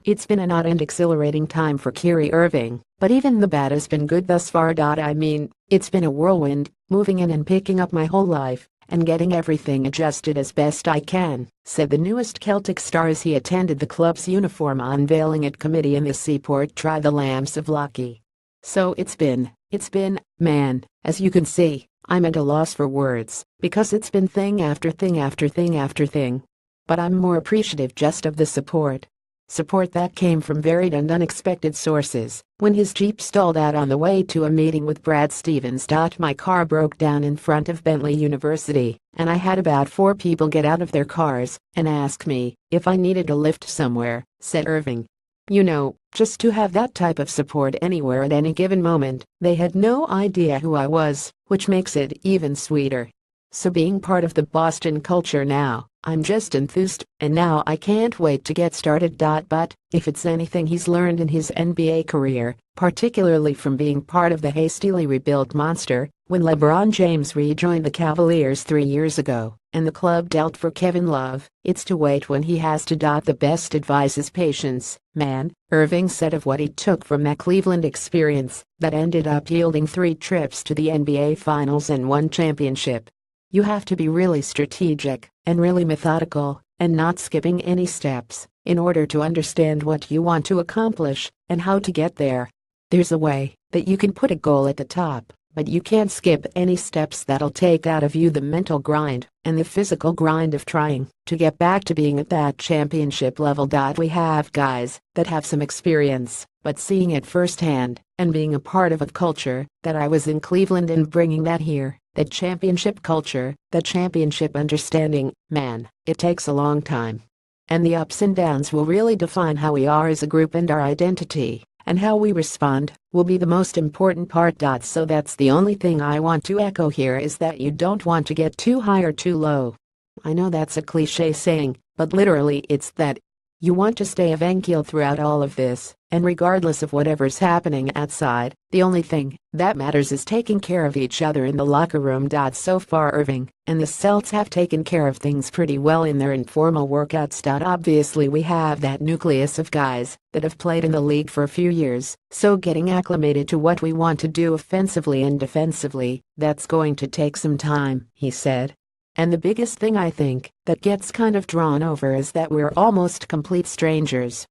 It's been an odd and exhilarating time for Kyrie Irving, but even the bad has been good thus far. I mean, it's been a whirlwind, moving in and picking up my whole life, and getting everything adjusted as best I can, said the newest Celtic star as he attended the club's uniform unveiling at committee in the Seaport Tri the Lambs of Lochee. So it's been, man, as you can see, I'm at a loss for words, because it's been thing after thing after thing after thing. But I'm more appreciative just of the support that came from varied and unexpected sources. When his Jeep stalled out on the way to a meeting with Brad Stevens. My car broke down in front of Bentley University, and I had about 4 people get out of their cars and ask me if I needed a lift somewhere, said Irving. You know, just to have that type of support anywhere at any given moment. They had no idea who I was, which makes it even sweeter. So being part of the Boston culture now, I'm just enthused, and now I can't wait to get started. But if it's anything he's learned in his NBA career, particularly from being part of the hastily rebuilt monster, when LeBron James rejoined the Cavaliers 3 years ago, and the club dealt for Kevin Love, it's to wait when he has to. The best advice is patience, man, Irving said of what he took from that Cleveland experience that ended up yielding 3 trips to the NBA Finals and 1 championship. You have to be really strategic and really methodical and not skipping any steps in order to understand what you want to accomplish and how to get there. There's a way that you can put a goal at the top, but you can't skip any steps. That'll take out of you the mental grind and the physical grind of trying to get back to being at that championship level. We have guys that have some experience, but seeing it firsthand and being a part of a culture that I was in Cleveland and bringing that here, that championship culture, that championship understanding, man, it takes a long time. And the ups and downs will really define how we are as a group, and our identity and how we respond will be the most important part. So that's the only thing I want to echo here, is that you don't want to get too high or too low. I know that's a cliche saying, but literally it's that. You want to stay even keel throughout all of this, and regardless of whatever's happening outside, the only thing that matters is taking care of each other in the locker room. So far Irving and the Celts have taken care of things pretty well in their informal workouts. Obviously we have that nucleus of guys that have played in the league for a few years, so getting acclimated to what we want to do offensively and defensively, that's going to take some time, he said. And the biggest thing I think that gets kind of drawn over is that we're almost complete strangers.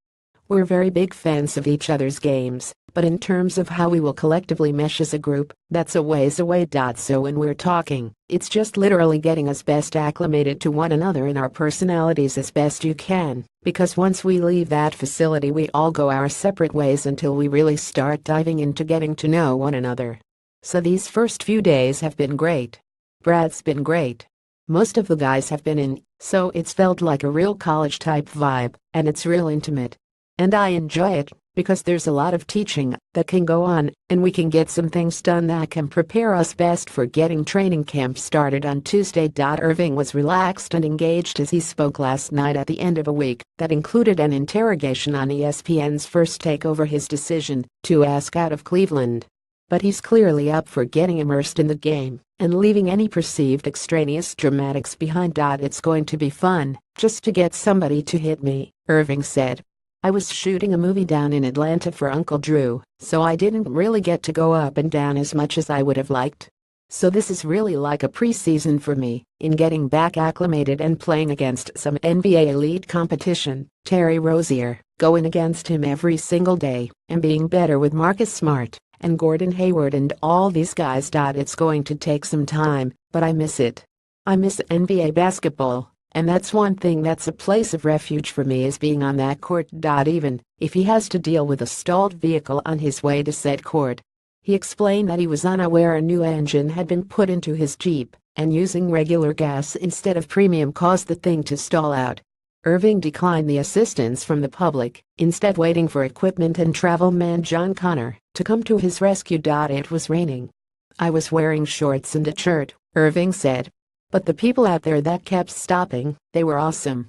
We're very big fans of each other's games, but in terms of how we will collectively mesh as a group, that's a ways away. So when we're talking, it's just literally getting us best acclimated to one another and our personalities as best you can, because once we leave that facility we all go our separate ways until we really start diving into getting to know one another. So these first few days have been great. Brad's been great. Most of the guys have been in, so it's felt like a real college-type vibe, and it's real intimate. And I enjoy it, because there's a lot of teaching that can go on, and we can get some things done that can prepare us best for getting training camp started on Tuesday. Irving was relaxed and engaged as he spoke last night at the end of a week that included an interrogation on ESPN's First Take over his decision to ask out of Cleveland. But he's clearly up for getting immersed in the game and leaving any perceived extraneous dramatics behind. It's going to be fun just to get somebody to hit me, Irving said. I was shooting a movie down in Atlanta for Uncle Drew, so I didn't really get to go up and down as much as I would have liked. So this is really like a preseason for me in getting back acclimated and playing against some NBA elite competition. Terry Rozier, going against him every single day and being better with Marcus Smart and Gordon Hayward and all these guys. It's going to take some time, but I miss it. I miss NBA basketball, and that's one thing that's a place of refuge for me, is being on that court. Even if he has to deal with a stalled vehicle on his way to said court. He explained that he was unaware a new engine had been put into his Jeep, and using regular gas instead of premium caused the thing to stall out. Irving declined the assistance from the public, instead waiting for equipment and travel man John Connor to come to his rescue. It was raining. I was wearing shorts and a shirt, Irving said. But the people out there that kept stopping, they were awesome.